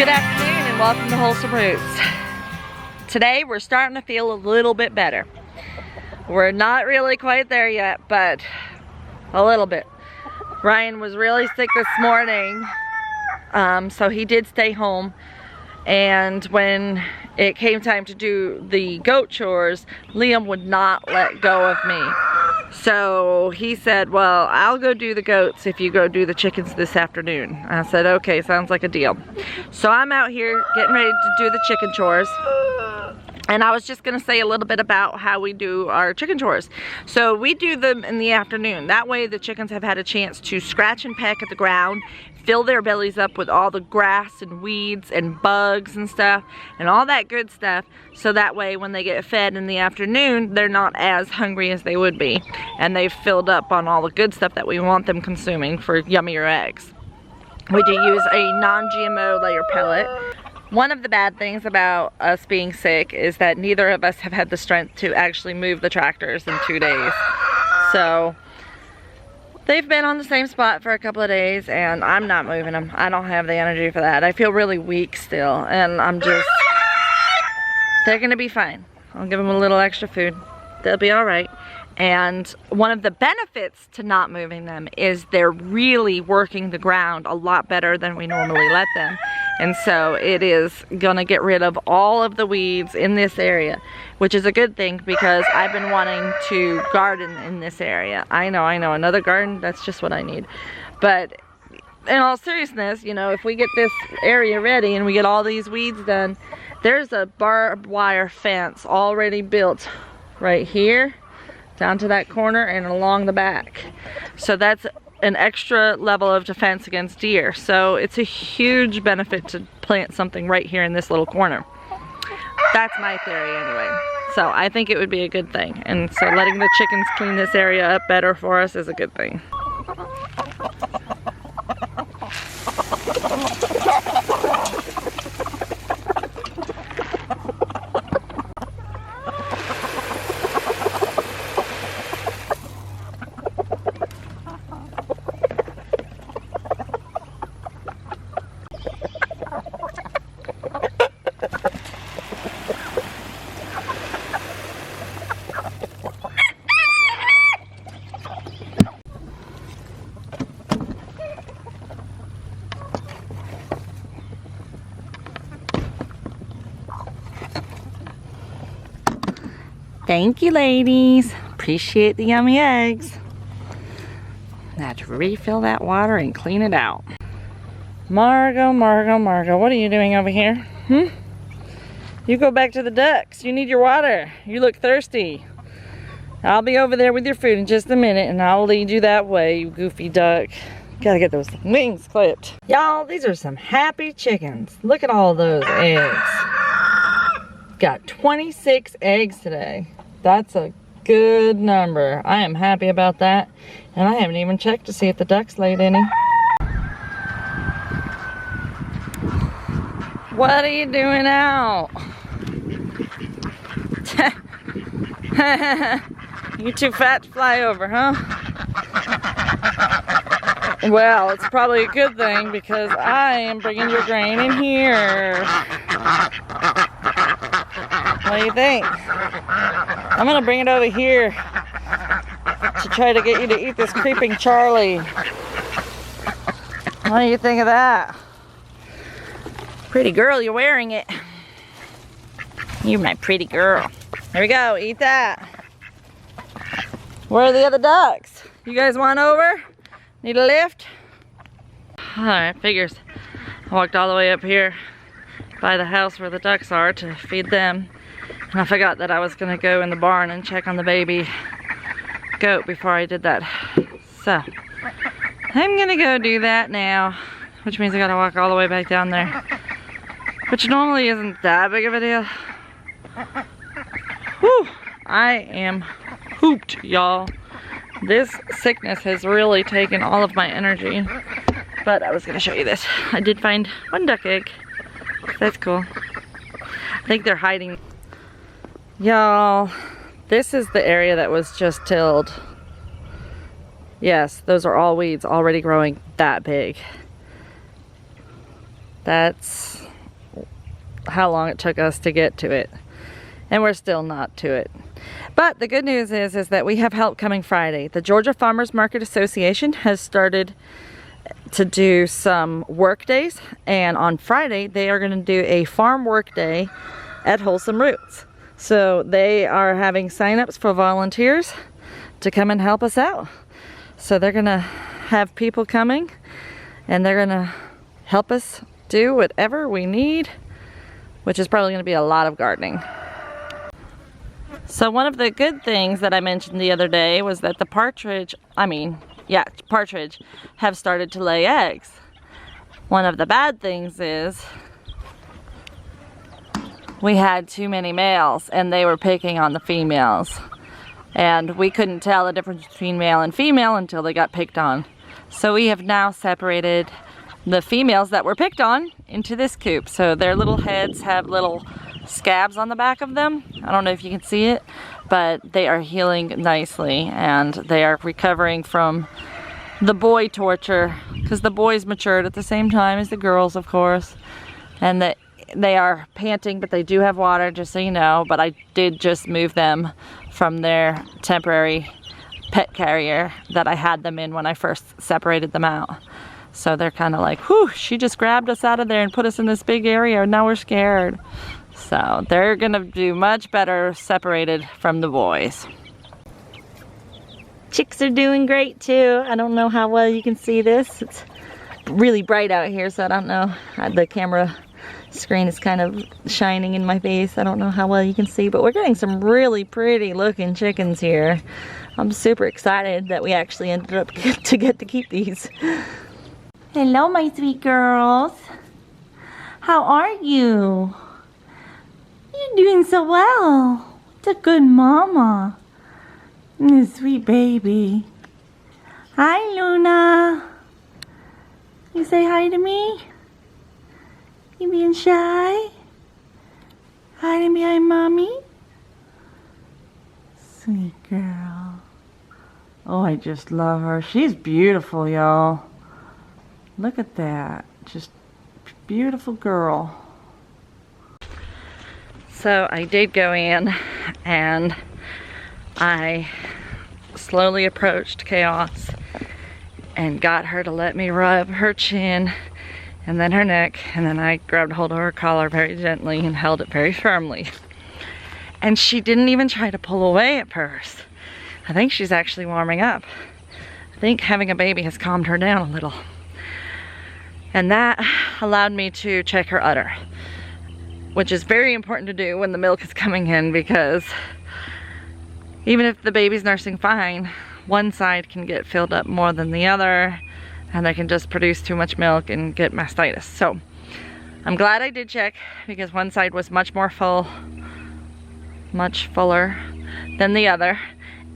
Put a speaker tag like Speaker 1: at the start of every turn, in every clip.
Speaker 1: Good afternoon and welcome to Wholesome Roots. Today we're starting to feel a little bit better. We're not really quite there yet, but a little bit. Ryan was really sick this morning, so he did stay home. And when it came time to do the goat chores, Liam would not let go of me. So he said, well, I'll go do the goats if you go do the chickens this afternoon. I said, okay, sounds like a deal. So I'm out here getting ready to do the chicken chores. And I was just gonna say a little bit about how we do our chicken chores. So we do them in the afternoon. That way the chickens have had a chance to scratch and peck at the ground, fill their bellies up with all the grass and weeds and bugs and stuff and all that good stuff, so that way when they get fed in the afternoon they're not as hungry as they would be, and they've filled up on all the good stuff that we want them consuming for yummier eggs. We do use a non-GMO layer pellet. One of the bad things about us being sick is that neither of us have had the strength to actually move the tractors in 2 days. So they've been on the same spot for a couple of days and I'm not moving them. I don't have the energy for that. I feel really weak still, and they're gonna be fine. I'll give them a little extra food. They'll be all right. And one of the benefits to not moving them is they're really working the ground a lot better than we normally let them. And so it is gonna get rid of all of the weeds in this area, which is a good thing because I've been wanting to garden in this area. I know, another garden, that's just what I need. But in all seriousness, you know, if we get this area ready and we get all these weeds done, there's a barbed wire fence already built right here, down to that corner and along the back. So that's an extra level of defense against deer. So it's a huge benefit to plant something right here in this little corner. That's my theory anyway. So I think it would be a good thing. And so letting the chickens clean this area up better for us is a good thing. Thank you, ladies. Appreciate the yummy eggs. Now to refill that water and clean it out. Margot, what are you doing over here? You go back to the ducks. You need your water. You look thirsty. I'll be over there with your food in just a minute and I'll lead you that way, you goofy duck. Gotta get those wings clipped. Y'all, these are some happy chickens. Look at all those eggs. Got 26 eggs today. That's a good number. I am happy about that. And I haven't even checked to see if the ducks laid any. What are you doing out? You too fat to fly over, huh? Well, it's probably a good thing because I am bringing your grain in here. What do you think? I'm gonna bring it over here to try to get you to eat this creeping Charlie. What do you think of that? Pretty girl, you're wearing it. You're my pretty girl. There we go, eat that. Where are the other ducks? You guys want over? Need a lift? Alright, figures. I walked all the way up here by the house where the ducks are to feed them. And I forgot that I was gonna go in the barn and check on the baby goat before I did that. So, I'm gonna go do that now, which means I gotta walk all the way back down there, which normally isn't that big of a deal. Whew, I am hooped, y'all. This sickness has really taken all of my energy, but I was gonna show you this. I did find one duck egg. That's cool. I think they're hiding. Y'all, this is the area that was just tilled. Yes, those are all weeds already growing that big. That's how long it took us to get to it. And we're still not to it. But the good news is that we have help coming Friday. The Georgia Farmers Market Association has started to do some work days, and on Friday they are going to do a farm work day at Wholesome Roots. So they are having sign-ups for volunteers to come and help us out. So they're going to have people coming and they're going to help us do whatever we need, which is probably going to be a lot of gardening. So one of the good things that I mentioned the other day was that the partridge have started to lay eggs. One of the bad things is we had too many males and they were picking on the females. And we couldn't tell the difference between male and female until they got picked on. So we have now separated the females that were picked on into this coop. So their little heads have little scabs on the back of them. I don't know if you can see it, but they are healing nicely and they are recovering from the boy torture, because the boys matured at the same time as the girls, of course, and that they are panting, but they do have water, just so you know. But I did just move them from their temporary pet carrier that I had them in when I first separated them out. So they're kind of like, whew, she just grabbed us out of there and put us in this big area and now we're scared. So they're gonna do much better separated from the boys. Chicks are doing great too. I don't know how well you can see this. It's really bright out here, so I don't know. The camera screen is kind of shining in my face. I don't know how well you can see, but we're getting some really pretty looking chickens here. I'm super excited that we actually ended up to get to keep these. Hello, my sweet girls. How are you? You're doing so well. It's a good mama. And a sweet baby. Hi, Luna. You say hi to me? You being shy? Hiding behind mommy? Sweet girl. Oh, I just love her. She's beautiful, y'all. Look at that. Just beautiful girl. So I did go in and I slowly approached Chaos and got her to let me rub her chin and then her neck, and then I grabbed hold of her collar very gently and held it very firmly. And she didn't even try to pull away at first. I think she's actually warming up. I think having a baby has calmed her down a little. And that allowed me to check her udder, which is very important to do when the milk is coming in, because even if the baby's nursing fine, one side can get filled up more than the other, and they can just produce too much milk and get mastitis. So I'm glad I did check, because one side was much more full, much fuller than the other,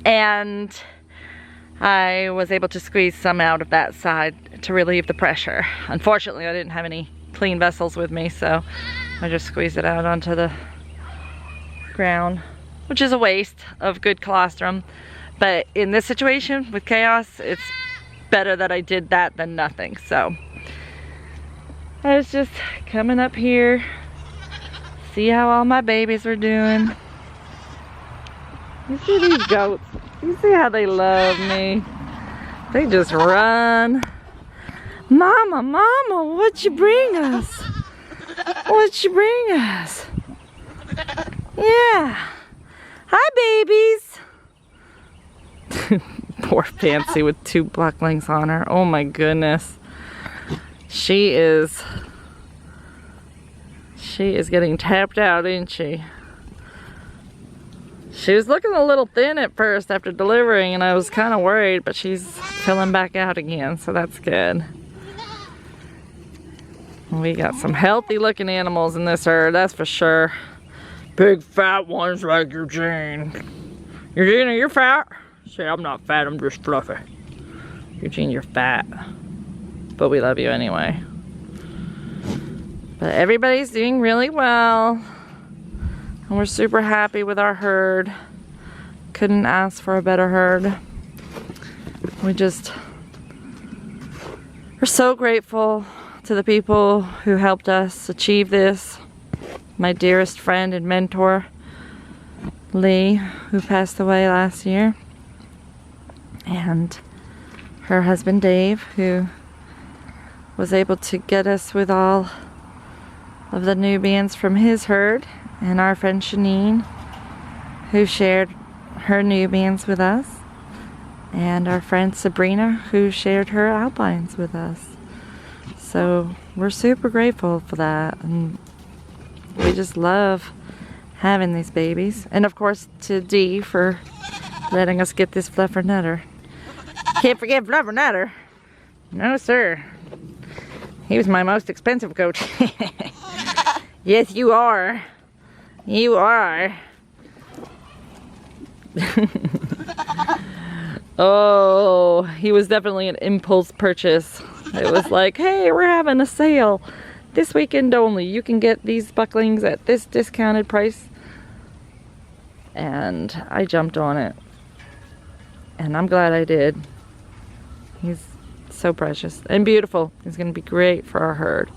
Speaker 1: and I was able to squeeze some out of that side to relieve the pressure. Unfortunately, I didn't have any clean vessels with me, so I just squeezed it out onto the ground, which is a waste of good colostrum. But in this situation with Chaos, it's better that I did that than nothing. So I was just coming up here, see how all my babies were doing. You see these goats? You see how they love me? They just run. Mama, mama, what'd you bring us? What'd you bring us? Yeah. Hi, babies. Poor Fancy with two bucklings on her. Oh my goodness. She is getting tapped out, isn't she? She was looking a little thin at first after delivering, and I was kind of worried, but she's filling back out again, so that's good. We got some healthy looking animals in this herd, that's for sure. Big fat ones like Eugene. Eugene, are you fat? Say, I'm not fat, I'm just fluffy. Eugene, you're fat. But we love you anyway. But everybody's doing really well. And we're super happy with our herd. Couldn't ask for a better herd. We're so grateful to the people who helped us achieve this. my dearest friend and mentor, Lee, who passed away last year, and her husband Dave, who was able to get us with all of the Nubians from his herd, and our friend Shanine, who shared her Nubians with us, and our friend Sabrina, who shared her Alpines with us. So we're super grateful for that, and we just love having these babies. And of course to Dee for letting us get this Fluffernutter. Can't forget Fluffernutter. No sir. He was my most expensive goat. Yes, you are. You are. Oh, he was definitely an impulse purchase. It was like, hey, we're having a sale this weekend only. You can get these bucklings at this discounted price. And I jumped on it. And I'm glad I did. He's so precious and beautiful. He's going to be great for our herd.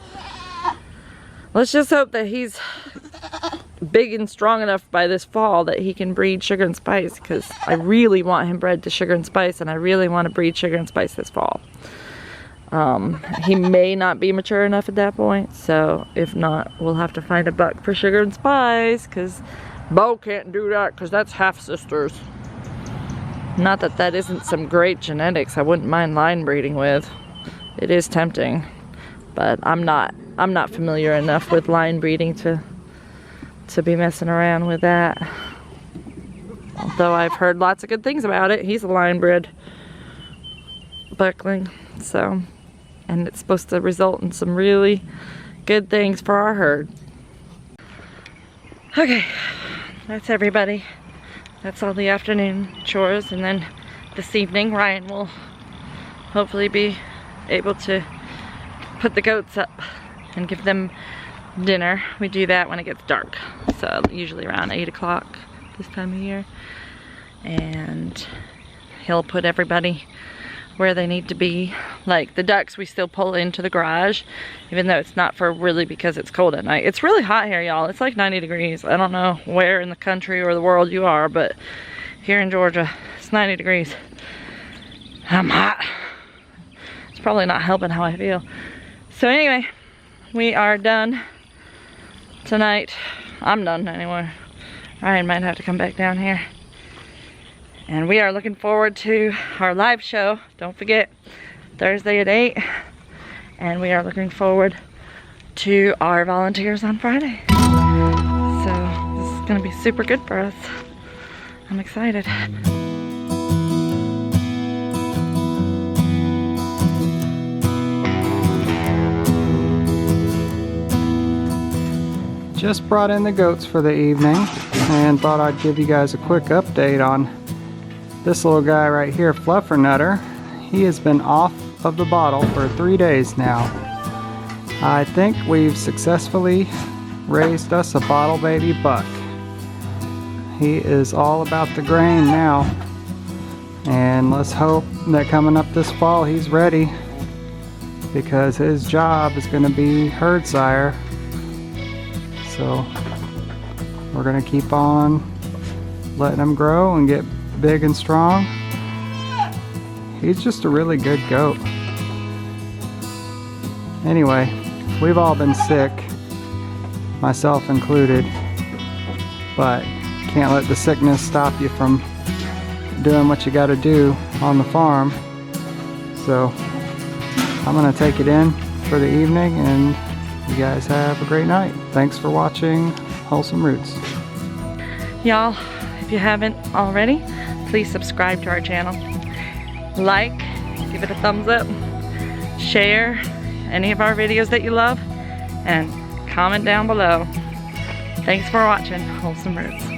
Speaker 1: Let's just hope that he's big and strong enough by this fall that he can breed Sugar and Spice, because I really want him bred to Sugar and Spice, and I really want to breed Sugar and Spice this fall. He may not be mature enough at that point, so if not, we'll have to find a buck for Sugar and Spice, because Bo can't do that because that's half sisters. Not that that isn't some great genetics I wouldn't mind line breeding with. It is tempting, but I'm not familiar enough with line breeding to be messing around with that. Although I've heard lots of good things about it. He's a line bred buckling, so, and it's supposed to result in some really good things for our herd. Okay, that's everybody. That's all the afternoon chores, and then this evening Ryan will hopefully be able to put the goats up and give them dinner. We do that when it gets dark, so usually around 8 o'clock this time of year, and he'll put everybody where they need to be. Like the ducks we still pull into the garage, even though it's not for really because it's cold at night. It's really hot here, y'all. It's like 90 degrees. I don't know where in the country or the world you are, but here in Georgia it's 90 degrees. I'm hot. It's probably not helping how I feel. So anyway, we are done tonight. I'm done anyway. Ryan might have to come back down here. And we are looking forward to our live show. Don't forget, Thursday at 8. And we are looking forward to our volunteers on Friday. So this is gonna be super good for us. I'm excited.
Speaker 2: Just brought in the goats for the evening and thought I'd give you guys a quick update on this little guy right here, Fluffernutter. He has been off of the bottle for 3 days now. I think we've successfully raised us a bottle baby buck. He is all about the grain now, and let's hope that coming up this fall he's ready, because his job is going to be herd sire. So we're going to keep on letting him grow and get big and strong. He's just a really good goat. Anyway, we've all been sick, myself included, but can't let the sickness stop you from doing what you got to do on the farm. So I'm going to take it in for the evening, and you guys have a great night. Thanks for watching Wholesome Roots.
Speaker 1: Y'all, if you haven't already, please subscribe to our channel. Like, give it a thumbs up, share any of our videos that you love, and comment down below. Thanks for watching Wholesome Roots.